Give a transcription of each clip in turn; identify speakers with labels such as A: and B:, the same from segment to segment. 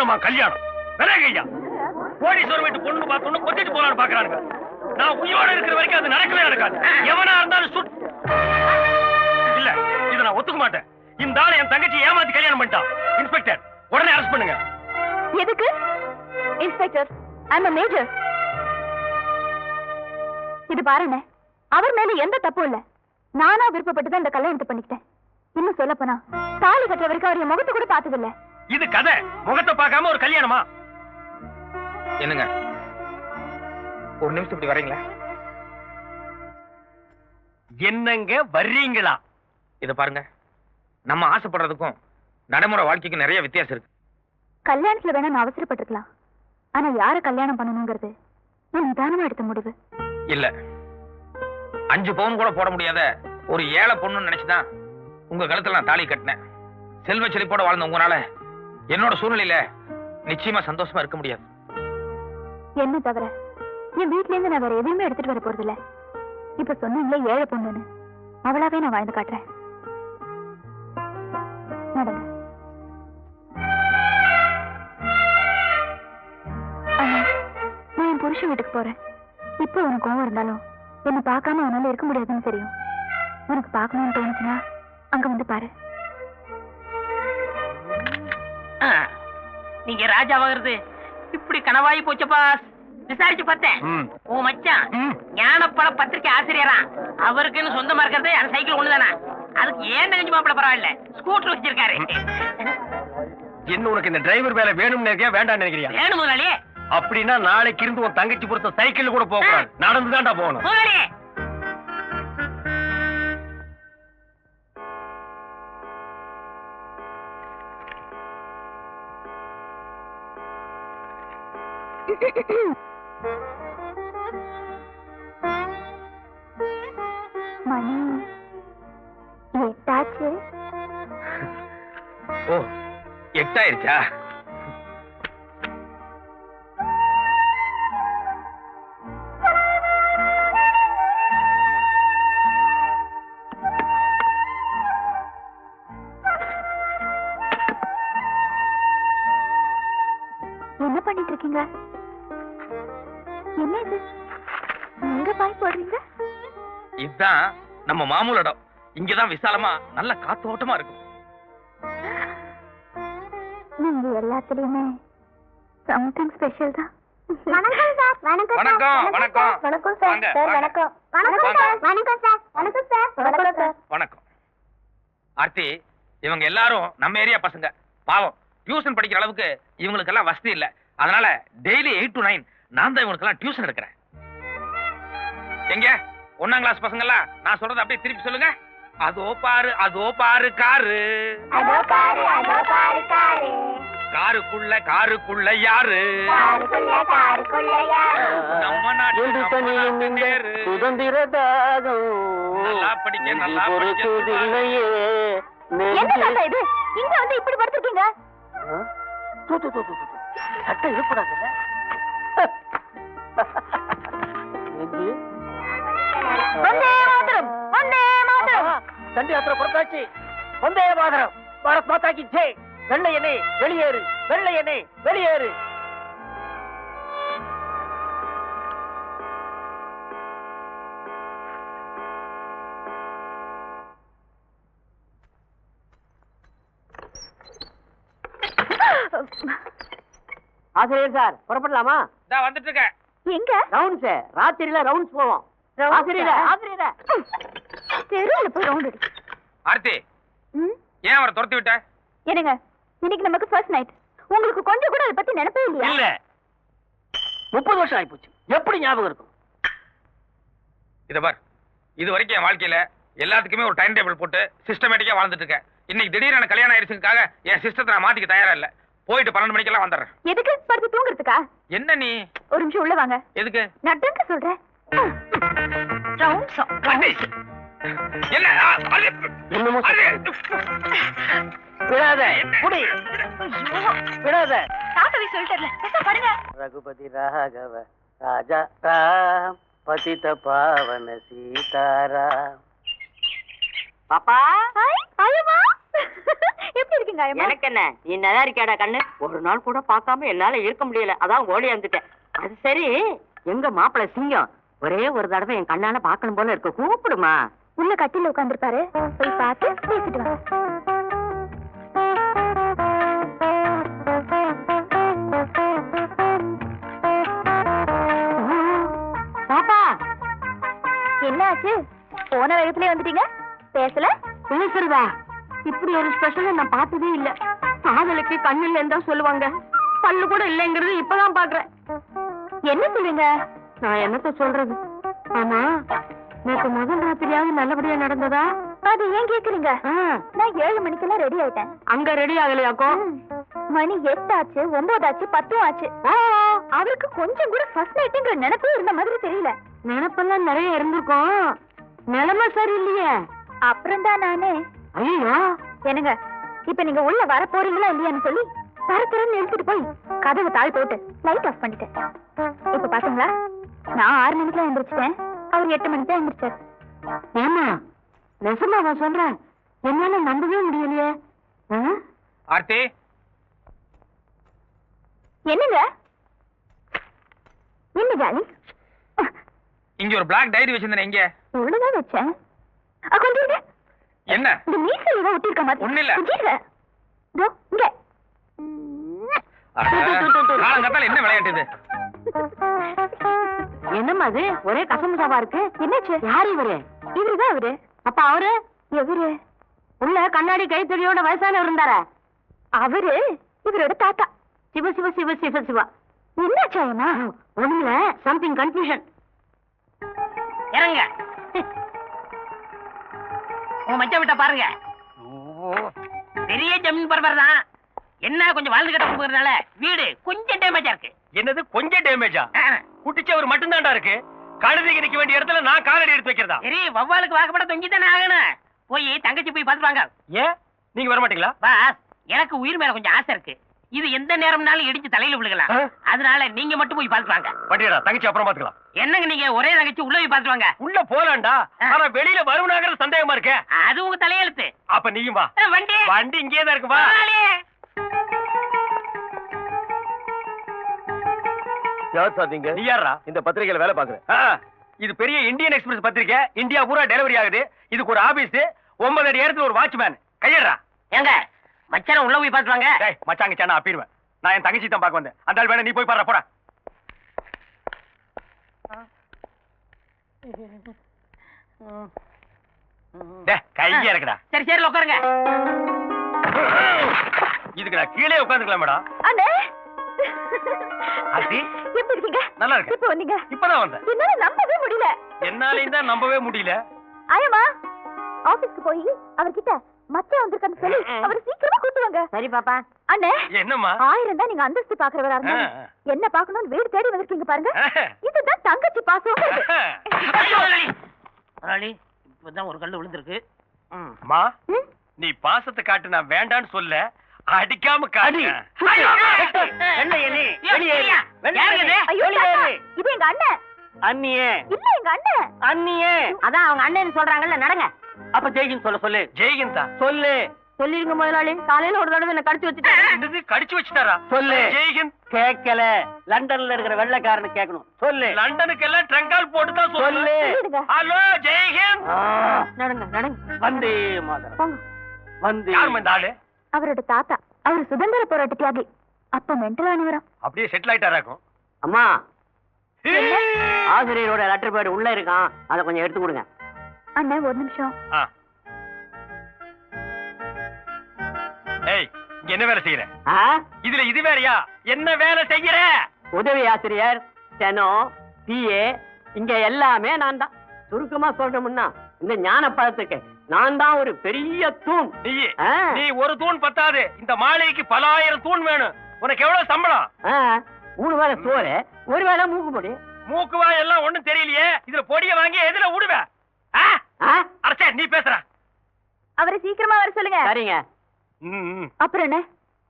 A: கல்யாணமா கல்யாணம் விலகையா கோடீஸ்வரர் வீட்டு பொண்ணு பார்த்தோன்னு கொத்திட்டு போலான்னு பாக்குறானுங்க. நான் உயிரோட இருக்கிற வரைக்கும் அது நடக்கவே நடக்காது. எவனா இருந்தாலும் இல்ல இதை நான் ஒத்துக்க மாட்டேன். இந்த ஆளை என் தங்கச்சி ஏமாத்தி கல்யாணம் பண்ணிட்டான். இன்ஸ்பெக்டர் உடனே அரெஸ்ட் பண்ணுங்க.
B: எதுக்கு இன்ஸ்பெக்டர்? I'm a major. இது பாருங்க, அவர் மேல எந்த தப்பும் இல்ல. நானா விருப்பப்பட்டு தான் இந்த கல்யாணத்தை பண்ணிக்கிட்டேன். இன்னும் சொல்ல போனா தாலி கட்டுற வரைக்கும் அவர் முகத்தை கூட பார்த்தது இல்ல.
A: இது கதை. முகத்தை பார்க்காம ஒரு கல்யாணமா?
C: என்னங்க ஒரு நிமிஷம் இப்படி வரீங்களா?
A: என்னங்க வர்றீங்களா?
C: இத பாருங்க, நம்ம ஆசைப்படுறதுக்கும் நடைமுறை வாழ்க்கைக்கு நிறைய வித்தியாசம் இருக்கு.
B: கல்யாணத்துல வேணா நான் அவசரப்பட்டிருக்கலாம். ஆனா யார கல்யாணம் பண்ணணுங்கிறது நான் நிதானமா எடுத்த முடிவு.
C: இல்ல 5 பவுன் கூட போட முடியாத ஒரு ஏழை பொண்ணுன்னு நினைச்சுதான் உங்க கழுத்துல நான் தாலி கட்டினேன். செல்வ செழிப்போட வாழ்ந்த உங்களால என்னோட சூழ்நிலையில நிச்சயமா சந்தோஷமா இருக்க முடியாது.
B: என்ன தவிர என் வீட்ல இருந்து நான் வேற எதுவுமே எடுத்துட்டு வர போறது இல்ல. இப்ப சொன்னீங்களே ஏழை பொண்ணுன்னு, அவளாவே நான் வாழ்ந்து காட்டுறேன். நடங்க. நான் என் புருஷன் வீட்டுக்கு போறேன். இப்ப உனக்கு கோவம் இருந்தாலும் என்ன பார்க்காம அவனால இருக்க முடியாதுன்னு தெரியும். உனக்கு பார்க்கணும்னு தோணுச்சுன்னா அங்க வந்து பாரு.
D: நீங்க ராஜாவாகிறது இப்படி கனவாயி போச்சப்பா. விசாரிச்சு பார்த்தேன், உன் மச்சான் ஞானப்பழ பத்திரிகை ஆசிரியரா. அவருக்குன்னு சொந்தமா இருக்கிறது அந்த சைக்கிள் ஒண்ணுதானா? அதுக்கு ஏன் நினைஞ்சு மாப்பிள பரவாயில்ல, ஸ்கூட்டர் வச்சிருக்காரு.
A: என்ன உனக்கு இந்த டிரைவர் வேலை வேணும்னு நினைக்கியா வேண்டாம் நினைக்கிறியா?
D: வேணும் முதலாளி.
A: அப்படின்னா நாளைக்கு இருந்து உன் தங்கச்சி பொறுத்த சைக்கிள் கூட போகக்கூடாது, நடந்துதான்டா போகணும்.
D: முதலாளி
B: மணி 8
C: ஓ 8 ஆயிருச்சா?
B: என்ன பண்ணிட்டு இருக்கீங்க? என்ன இது? எங்க பாய் போடுறீங்க?
C: இதுதான் நம்ம மாமூல் இடம். இங்கதான் விசாலமா நல்ல காத்தோட்டமா இருக்கும்.
B: நீங்க எல்லாத்துலயுமே சம்திங் ஸ்பெஷல் தான்.
E: வணக்கம் சார். வணக்கம்
C: வணக்கம் வணக்கம்
E: வணக்கம் சார்.
C: வாங்க,
E: சார்
C: வாங்க.
E: வணக்கம். வணக்கம் சார். வணக்கம் சார். வணக்கம் சார். வணக்கம் சார்.
C: வணக்கம். ஆர்த்தி, இவங்க எல்லாரும் நம்ம ஏரியா பசங்க. பாவம், டியூஷன் படிக்கிற அளவுக்கு இவங்களுக்கெல்லாம் வசதி இல்ல. அதனால டெய்லி 8 to 9 நான் தான் இவங்களுக்கெல்லாம் டியூஷன் எடுக்கிறேன். எங்க 1ஆம் கிளாஸ் பசங்கெல்லாம் நான் சொல்றது அப்படியே திருப்பி சொல்லுங்க. அதோ பாரு காரு,
E: அதோ பாரு காரு,
C: காருக்குள்ள யாரு,
E: காருக்குள்ள யாரு,
C: நம்ம நாட்டு பேரு.
F: சுதந்திர தாகம்
C: நல்லா படிக்க
B: என்ன தாத்தா இது? இங்க வந்து இப்படி படுத்துருக்கீங்க?
F: சட்டை இருப்படாது.
B: வந்தே மாதரம், வந்தே மாதரம்.
F: தண்டி யாத்திரை புறத்தாச்சு. வந்தே மாதரம், பாரத் மாதா கி ஜெய். வெள்ளையனே வெளியேறு, வெள்ளையனே வெளியேறு. ஆசிரியர் சார், புறப்படலாமா?
C: வந்துட்டு இருக்க.
B: எங்க?
F: ரவுண்ட்ஸ், ராத்திரியில ரவுண்ட்ஸ் போவோம். ஆசிரியர்
B: தெருவுல போய் ரவுண்ட் அடி.
C: ஆர்த்தி, ஏன் அவரை துரத்தி விட்ட?
B: என்னங்க, இன்னைக்கு நமக்கு ஃபர்ஸ்ட் நைட். உங்களுக்கு கொஞ்சம் கூட அதை பத்தி நினைப்பே இல்லையா?
A: இல்ல
F: 30 வருஷம் ஆயிப்போச்சு. எப்படி ஞாபகம் இருக்கும்?
C: இத பார், இது வரைக்கும் என் வாழ்க்கையில எல்லாத்துக்குமே ஒரு டைம் டேபிள் போட்டு சிஸ்டமேட்டிக்கா வாழ்ந்துட்டு இருக்கேன். இன்னைக்கு திடீர்னு கல்யாணம் ஆயிடுச்சுக்காக என் சிஸ்டத்தை நான் மாத்திக்க தயாரா இல்ல. போயிட்டு 12 மணிக்கெல்லாம் வந்துடுறேன்.
B: எதுக்கு? படுத்து தூங்குறதுக்கா?
C: என்ன நீ?
B: ஒரு நிமிஷம் உள்ள வாங்க.
C: எதுக்கு?
B: நட்டங்க சொல்றேன். ரவுண்ட்ஸ்
C: என்ன?
F: விடாத, புடி. விடாத.
B: தாத்தாவை சொல்லிட்டேன்ல, பாருங்க.
F: ரகுபதி ராகவ ராஜா ராம் பதித பாவன சீதாராம். பாப்பா,
B: ஐயம்மா, எப்படி எப்படி இருக்கீங்க ஆயம்மா?
D: எனக்கு என்ன நீ நல்லா இருக்கியாடா கண்ணு? ஒரு நாள் கூட பார்க்காம என்னால இருக்க முடியல, அதான் ஓடி வந்துட்டேன். அது சரி, எங்க மாப்பிள்ளை சிங்கம் ஒரே ஒரு தடவை என் கண்ணால பாக்கணும் போல இருக்க, கூப்பிடுமா.
B: உள்ள கட்டில உட்கார்ந்திருப்பாரு, போய் பார்த்து பேசிட்டு வாங்க.
D: பாப்பா
B: என்ன ஆச்சு? போன வேகத்திலே வந்துட்டீங்க, பேசல?
D: பேசுறதா? இப்படி ஒரு ஸ்பெஷல் நான் பார்த்ததே இல்ல. காதலுக்கு கண்ணு இல்லைன்னு தான் சொல்லுவாங்க, பல்லு கூட இல்லைங்கிறது இப்பதான் பாக்குறேன்.
B: என்ன சொல்லுங்க?
D: நான் என்னத்த சொல்றது? ஆமா, நேற்று முதல் ராத்திரியாவது நல்லபடியா நடந்ததா?
B: அது ஏன் கேக்குறீங்க? நான் 7 மணிக்கெல்லாம் ரெடி ஆயிட்டேன்.
D: அங்க ரெடி ஆகலையாக்கோ?
B: மணி 8 ஆச்சு, 9 ஆச்சு, 10 ஆச்சு. அவருக்கு கொஞ்சம் கூட ஃபர்ஸ்ட் நைட்டுங்கிற நினைப்பே இருந்த மாதிரி தெரியல.
D: நினைப்பெல்லாம் நிறைய இருந்திருக்கும், நிலைமை சரியில்லையே.
B: அப்புறம் தான் நானே,
D: ஐயோ
B: என்னங்க இப்ப நீங்க உள்ள வர போறீங்களா இல்லையான்னு சொல்லி தரத்துறன்னு இழுத்துட்டு போய் கதவு தாழ் போட்டு லைட் ஆஃப் பண்ணிட்டேன். இப்ப பாத்தீங்களா, நான் 6 மணிக்கெல்லாம் எந்திரிச்சிட்டேன், அவர் 8 மணிக்கு தான் எந்திரிச்சார்.
D: ஏமா நெசமாவா சொல்றேன்? என்னால நம்பவே முடியலையே.
C: ஆர்த்தி,
B: என்னங்க என்ன ஜாலி?
C: இங்க ஒரு பிளாக் டைரி வச்சிருந்தேன், இங்க
B: உள்ளதான் வச்சேன். கொஞ்சம் இருங்க.
C: என்ன?
B: இந்த மீசையில தான் ஒட்டிருக்க மாதிரி.
C: ஒண்ணும் இல்ல.
B: கொஞ்சம் இருங்க. இதோ, இங்க.
C: காலங்கத்தால என்ன விளையாட்டு இது?
D: என்னம்மா அது ஒரே கசமுசாவா இருக்கு?
B: என்னாச்சு?
D: யார் இவரு?
B: இவருதான் அவரு.
D: அப்ப அவரு
B: எவரு?
D: உள்ள கண்ணாடி கைத்தறியோட வயசானவர் இருந்தாரா?
B: அவரு இவரோட தாத்தா.
D: சிவ சிவ சிவ சிவ சிவா.
B: என்னாச்சு அவனா?
D: ஒண்ணுல சம்திங் கன்ஃபியூஷன்.
F: இறங்க. உங்க மச்ச விட்ட பாருங்க, பெரிய ஜமீன் பரபர் தான். என்ன கொஞ்சம் வாழ்ந்து கட்ட போகிறதுனால வீடு கொஞ்சம் டேமேஜா இருக்கு.
A: என்னது கொஞ்சம் டேமேஜா? குட்டிச்சவர் மட்டும்தான்டா இருக்கு. கழுதைக்கு நிக்க வேண்டிய இடத்துல நான் காலடி எடுத்து வைக்கிறதா?
F: சரி, வவ்வாலுக்கு வாக்கப்பட தொங்கி தானே ஆகணும். போய் தங்கச்சி போய் பார்த்துட்டு வாங்க.
A: ஏன் நீங்க வர மாட்டீங்களா?
F: பாஸ், எனக்கு உயிர் மேல கொஞ்சம் ஆசை இருக்கு. இது எந்த நேரம்னாலும் இடிச்சு தலையில விழுகலாம். அதனால நீங்க மட்டும் போய் பார்த்துட்டு வாங்க.
A: வண்டியடா, தங்கச்சி அப்புறம் பாத்துக்கலாம்.
F: என்னங்க நீங்க ஒரே தங்கச்சி உள்ள போய் பார்த்துட்டு வாங்க.
A: உள்ள போலாம்டா, ஆனா வெளியில வருவனாங்கிற சந்தேகமா இருக்கே.
F: அது உங்க தலையெழுத்து.
A: அப்ப நீயும் வா.
F: வண்டி
A: வண்டி இங்கே தான் இருக்கு, வா.
G: யார் சாதிங்க?
A: நீ யாரா?
G: இந்த பத்திரிகையில வேலை பாக்குறேன்.
A: இது பெரிய இந்தியன் எக்ஸ்பிரஸ் பத்திரிக்கை, இந்தியா பூரா டெலிவரி ஆகுது. இதுக்கு ஒரு ஆபீஸ், 9 அடி இடத்துல ஒரு வாட்ச்மேன். கையறா.
F: ஏங்க மச்சான உள்ள போய் பார்த்துட்டு வாங்க.
A: டேய் மச்சாங்க சேனா அப்பிடுவேன். நான் என் தங்கச்சி தான் பார்க்க வந்தேன். அந்த ஆள் வேணா நீ போய் பாரு, போடா. டேய் கையா இருக்குடா.
F: சரி சரி உட்காருங்க.
A: இதுக்கு நான் கீழே உட்கார்ந்துக்கலாம் மேடம்.
B: அண்ணே,
A: ஆர்த்தி,
B: எப்படி இருக்கீங்க?
A: நல்லா இருக்கு.
B: இப்ப வந்தீங்க?
A: இப்பதான் வந்தேன்.
B: என்னால நம்பவே முடியல.
A: என்னாலையும் தான் நம்பவே முடியல.
B: ஆயம்மா, ஆபீஸ்க்கு போய் அவர்கிட்ட மச்சான் வந்திருக்கான்னு சொல்லி அவர் சீக்கிரமா கூட்டுவாங்க.
D: சரி பாப்பா.
B: அண்ணே,
A: என்னம்மா?
B: 1000 தான் நீங்க அந்தஸ்து பாக்குறவரா இருந்தா என்ன பாக்கணும்னு வீடு தேடி வந்திருக்கீங்க பாருங்க. இதுதான் தங்கச்சி பாசம்.
F: ஐயோ, முதலாளி, இப்பதான் ஒரு கல்லு விழுந்திருக்கு.
A: அம்மா, நீ பாசத்தை காட்டு, நான் வேண்டான்னு சொல்ல, அடிக்காம காட்டு.
F: வெள்ளையனே, வெளியேறு. வெள்ளையனே,
B: ஐயோ,
F: வெளியேறு.
B: இது எங்க அண்ணன்.
F: அண்ணியே,
B: இல்ல எங்க அண்ணன்.
F: அண்ணியே.
D: அதான் அவங்க அண்ணன் சொல்றாங்கல்ல, நடங்க.
F: அப்ப ஜெய்கின் சொல்ல சொல்லு.
A: ஜெய்கிந்தா
F: சொல்லு.
D: சொல்லிருங்க முதலாளி, காலையில ஒரு தடவை என்ன கடிச்சு வச்சுட்டேன்.
A: என்னது கடிச்சு வச்சுட்டாரா?
F: சொல்லு.
A: ஜெய்ஹிந்த்.
F: கேட்கல, லண்டன்ல இருக்கிற வெள்ளைக்காரனு கேட்கணும். சொல்லு.
A: லண்டனுக்கு எல்லாம் ட்ரங்கால் போட்டு தான் சொல்லு.
F: சொல்லு.
B: சொல்லிடுங்க.
A: ஹலோ ஜெய்ஹிந்த்.
D: நடங்க நடங்க.
F: வந்தே மாதரம்.
B: போங்க.
F: வந்தே.
A: யாரும்மா இந்த ஆளு?
B: அவரோட தாத்தா. அவர் சுதந்திர போராட்ட தியாகி. அப்ப மென்டல் ஆனவரம்.
A: அப்படியே செட்டில் ஆயிட்டாராக்கும்.
F: அம்மா, ஆசிரியரோட லெட்டர் பேட் உள்ள இருக்கான், அதை கொஞ்சம் எடுத்து கொடுங்க.
B: அண்ணன் ஒரு நிமிஷம்.
A: ஏய், இங்க என்ன வேலை செய்யற?
F: ஆ?
A: இதுல இது வேறயா? என்ன வேலை செய்யற?
F: உதவி ஆசிரியர், ஸ்டெனோ, பிஏ, இங்க எல்லாமே நான் தான். சுருக்கமா சொல்லணும்னா இந்த ஞான பழத்துக்கு நான் தான் ஒரு பெரிய தூண்.
A: நீ ஒரு தூண் பத்தாது, இந்த மாளிகைக்கு பல ஆயிரம் தூண் வேணும். உனக்கு எவ்வளவு சம்பளம்?
F: 3 வேளை சோறு, 1 வேளை மூக்கு பொடி.
A: மூக்குவா எல்லாம் ஒண்ணும் தெரியலையே. இதுல பொடிய வாங்கி எதுல விடுவ? அரசே, நீ பேசுற.
B: அவரை சீக்கிரமா வர சொல்லுங்க.
F: சரிங்க.
B: அப்புறம் என்ன,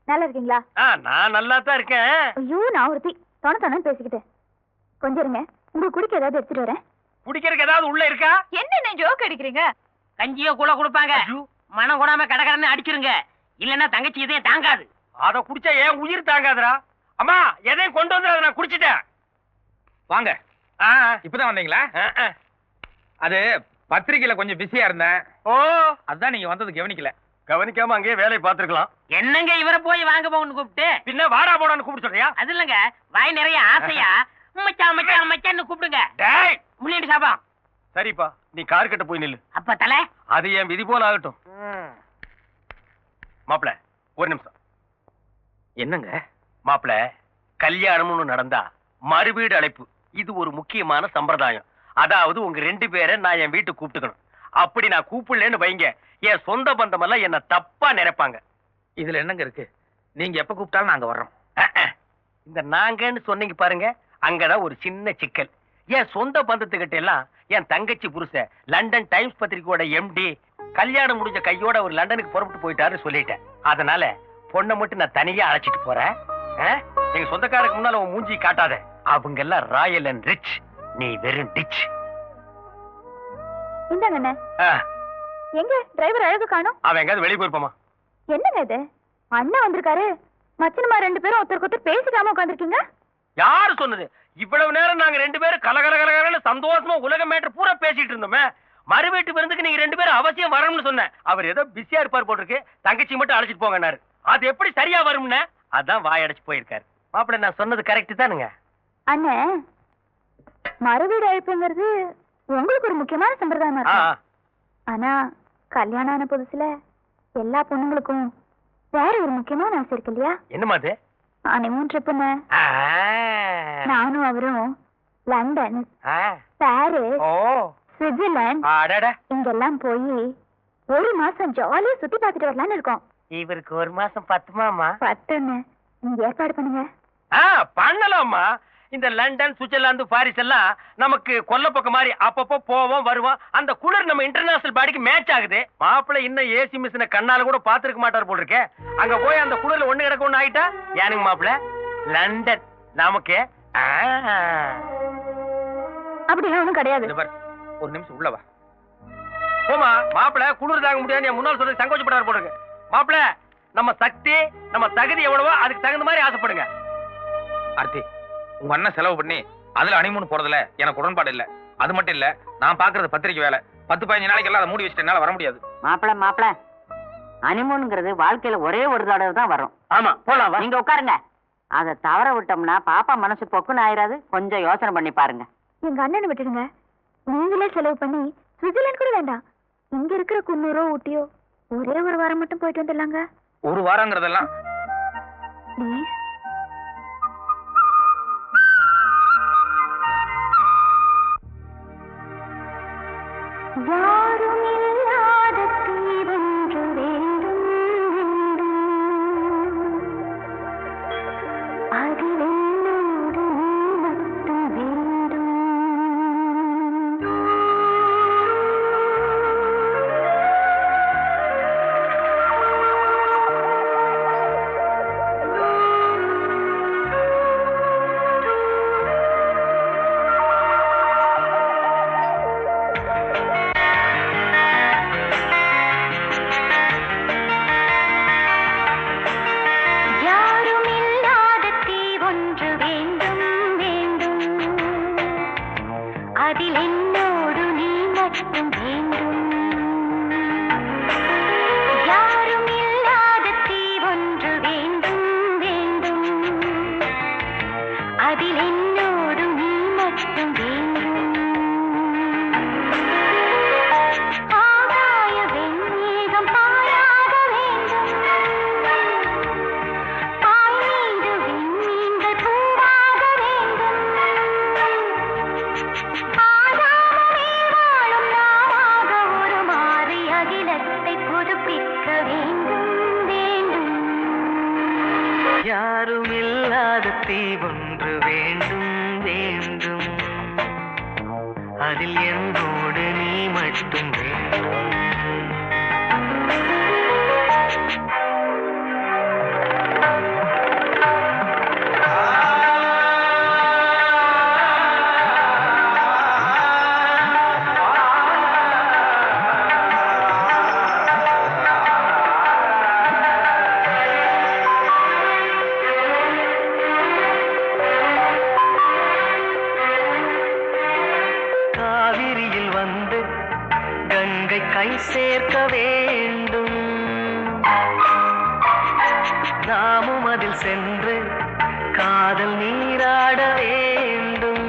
B: நல்லா இருக்கீங்களா?
A: நான் நல்லா தான் இருக்கேன்.
B: ஐயோ, நான் ஒருத்தி தொண பேசிக்கிட்டேன். கொஞ்சம் இருங்க, உங்களுக்கு குடிக்க ஏதாவது எடுத்துட்டு வரேன்.
A: குடிக்கிறதுக்கு ஏதாவது உள்ள இருக்கா?
B: என்ன ஜோக் அடிக்கிறீங்க?
F: கஞ்சியோ கூட கொடுப்பாங்க. மனம் கூடாம கடகடன்னு அடிச்சிருங்க.
D: இல்லன்னா தங்கச்சி இதையும் தாங்காது.
A: அத குடிச்சா ஏன் உயிர் தாங்காதுடா. அம்மா எதையும் கொண்டு வந்து நான் குடிச்சிட்டேன்.
C: வாங்க. இப்பதான் வந்தீங்களா? அது பத்திரிக்கையில கொஞ்சம் பிஸியா இருந்தேன்.
A: ஓ,
C: அதான் நீங்க வந்தது கவனிக்கல.
A: கவனிக்காம அங்கேயே வேலையை பார்த்திருக்கலாம்.
D: என்னங்க இவரை போய் வாங்க போன்னு கூப்பிட்டு?
A: பின்ன வாடா போடான்னு கூப்பிட்டு சொல்றியா?
D: அது இல்லங்க, வாய் நிறைய ஆசையா மச்சான் மச்சான் மச்சான்னு கூப்பிடுங்க.
A: டேய்
D: முன்னாடி சாபா.
A: சரிப்பா, நீ கார் கிட்ட போய் நில்லு.
D: அப்ப தலை
A: அது என் விதி போல ஆகட்டும். மாப்பிள ஒரு நிமிஷம்.
C: என்னங்க
A: மாப்பிள, கல்யாணம்னு நடந்தா மறுவீடு அழைப்பு, இது ஒரு முக்கியமான சம்பிரதாயம். அதாவது உங்க 2 பேரை நான் என் வீட்டுக்கு கூப்பிட்டுக்கணும். அப்படி நான் கூப்பிடலன்னு வைங்க, என் சொந்த பந்தம் எல்லாம் என்ன தப்பா நினைப்பாங்க.
C: இதுல என்னங்க இருக்கு? நீங்க எப்ப கூப்பிட்டாலும் நாங்க வர்றோம்.
A: இந்த நாங்கன்னு சொன்னீங்க பாருங்க, அங்கதான் ஒரு சின்ன சிக்கல். என் சொந்த பந்தத்துக்கிட்ட எல்லாம் என் தங்கச்சி புருஷன் லண்டன் டைம்ஸ் பத்திரிக்கையோட எம்டி கல்யாணம் முடிஞ்ச கையோட ஒரு லண்டனுக்கு புறப்பட்டு போயிட்டாருன்னு சொல்லிட்டேன். அதனால பொண்ணை மட்டும் நான் தனியா அழைச்சிட்டு போறேன். எங்க சொந்தக்காரருக்கு முன்னால உன் மூஞ்சி காட்டாத. அவங்க எல்லாம் ராயல் அண்ட் ரிச், நீ வெறும் டிச்.
B: இந்தாங்க அண்ணே. எங்க டிரைவர் அழகு காணோம்?
A: அவன் எங்காவது வெளியே போயிருப்பாமா?
B: என்னங்க இது, அண்ணா வந்திருக்காரு, மச்சனமா 2 பேரும் ஒருத்தருக்கு ஒருத்தர் பேசிக்காம உட்காந்துருக்கீங்க.
A: யாரு சொன்னது? இவ்வளவு நேரம் நாங்க 2 பேரும் கலகலகலன்னு சந்தோஷமா உலக மேட்டர் பூரா பேசிட்டு இருந்தோமே. மறு வீட்டு விருந்துக்கு நீங்க 2 பேரும் அவசியம் வரணும்னு சொன்னேன். அவர் ஏதோ பிஸியா இருப்பார் போட்டிருக்கு, தங்கச்சி மட்டும் அழைச்சிட்டு போங்கன்னாரு. அது எப்படி சரியா வரும்னு அதான் வாயடைச்சு போயிருக்காரு. மாப்பிள்ள, நான் சொன்னது கரெக்ட் தானுங்க?
B: அண்ணே, மறுவீடு அழைப்புங்கிறது உங்களுக்கு ஒரு முக்கியமான சம்பிரதாயமா இருக்கு. ஆனா கல்யாணம் ஆன புதுசுல எல்லா பொண்ணுங்களுக்கும் வேற ஒரு முக்கியமான ஆசை இருக்கு இல்லையா?
A: என்னமா அது?
B: ஹனிமூன் ட்ரிப்புன்னு. நானும் அவரும் லண்டன், பாரிஸ், சுவிட்சர்லாந்து இங்கெல்லாம் போய் 1 மாசம் ஜாலியா சுத்தி பார்த்துட்டு வரலான்னு இருக்கோம்.
F: இவருக்கு 1 மாசம் பத்துமாமா?
B: 10ன்னு நீங்க ஏற்பாடு பண்ணுங்க.
A: பண்ணலாமா? இந்த லண்டன், சுவிட்சர்லாந்து, பாரிஸ் எல்லாம் நமக்கு கொல்ல பக்கம் மாதிரி அப்பப்போ போவோம் வருவோம். அந்த குளிர் நம்ம இன்டர்நேஷனல் பாடிக்கு மேட்ச் ஆகுது. மாப்பிள்ள இன்னும் ஏசி மிஷினை கண்ணால கூட பாத்துருக்க மாட்டார் போல் இருக்கே. அங்க போய் அந்த குளிர்ல ஒண்ணு கிடக்க ஒண்ணு ஆயிட்டா ஏனுங்க மாப்பிள்ள? லண்டன் நமக்கு
B: அப்படிலாம் ஒண்ணும் கிடையாது.
C: ஒரு நிமிஷம் உள்ளவா.
A: போமா மாப்பிள்ள, குளிர் தாங்க முடியாது என் முன்னாள் சொல்றது சங்கோச்சப்படாரு போல் இருக்கு. மாப்பிள்ள, நம்ம சக்தி நம்ம தகுதி எவ்வளவோ அதுக்கு தகுந்த மாதிரி ஆசைப்படுங்க.
C: ஆர்த்தி, உங்க அண்ணன் செலவு பண்ணி அதுல ஹனிமூன் போறதுல எனக்கு உடன்பாடு இல்ல. அது மட்டும் இல்ல, நான் பாக்குறது பத்திரிக்கை வேலை. 10-15 நாளைக்கு எல்லாம் அதை மூடி வச்சுட்டு என்னால வர முடியாது.
F: மாப்பிள ஹனிமூனுங்கிறது வாழ்க்கையில ஒரே ஒரு தடவை தான் வரும்.
A: ஆமா, போலாம்.
F: நீங்க உட்காருங்க. அதை தவற விட்டோம்னா பாப்பா மனசு பொக்குன்னு ஆயிராது. கொஞ்சம் யோசனை பண்ணி பாருங்க.
B: எங்க அண்ணனை விட்டுடுங்க. நீங்களே செலவு பண்ணி சுவிட்சர்லாந்து கூட வேண்டாம், இங்க இருக்கிற குன்னூரோ ஊட்டியோ ஒரே ஒரு வாரம் மட்டும் போயிட்டு வந்துடலாங்க.
C: ஒரு வாரங்கிறதெல்லாம்
B: ப்ளீஸ். யாரும் இல்லாத தீவொன்று வேண்டும், அதில் என்னோடு நீ மட்டும் வேண்டும்.
H: யாருமில்லாத தீவொன்று வேண்டும் வேண்டும், அதில் என்னோடு நீ மட்டும் வேண்டும். சேர்க்க வேண்டும். நாமும் அதில் சென்று காதல் நீராட வேண்டும்.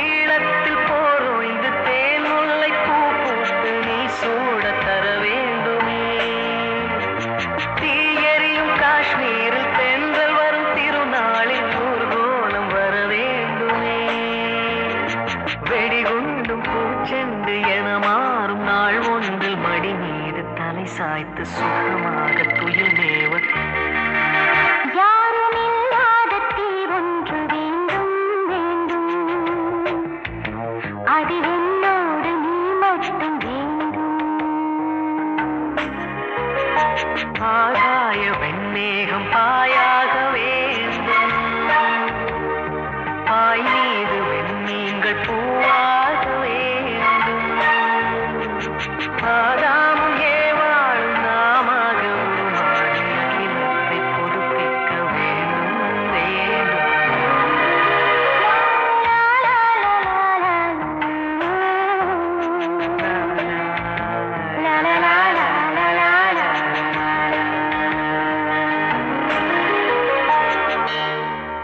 H: ஈழத்தில் போரோய்ந்து தேன் முல்லை பூ பூத்து நீ சூட தர வேண்டுமே. தீயெறியும் காஷ்மீரில் தென்றல் வரும் திருநாளில் ஊர்கோலம் வர வேண்டுமே. வெடிகுண்டும் பூச்செண்டு என மாறும் நாள் ஒன்றில் மடி மீது தலை சாய்த்து சுகமாக துயில் மேவ
E: யாரும் இல்லாத தீவொன்று வேண்டும் வேண்டும். அதில் என்னோடு நீ மட்டும் வேண்டும்.
H: ஆகாய வெண்மேகம் பாயா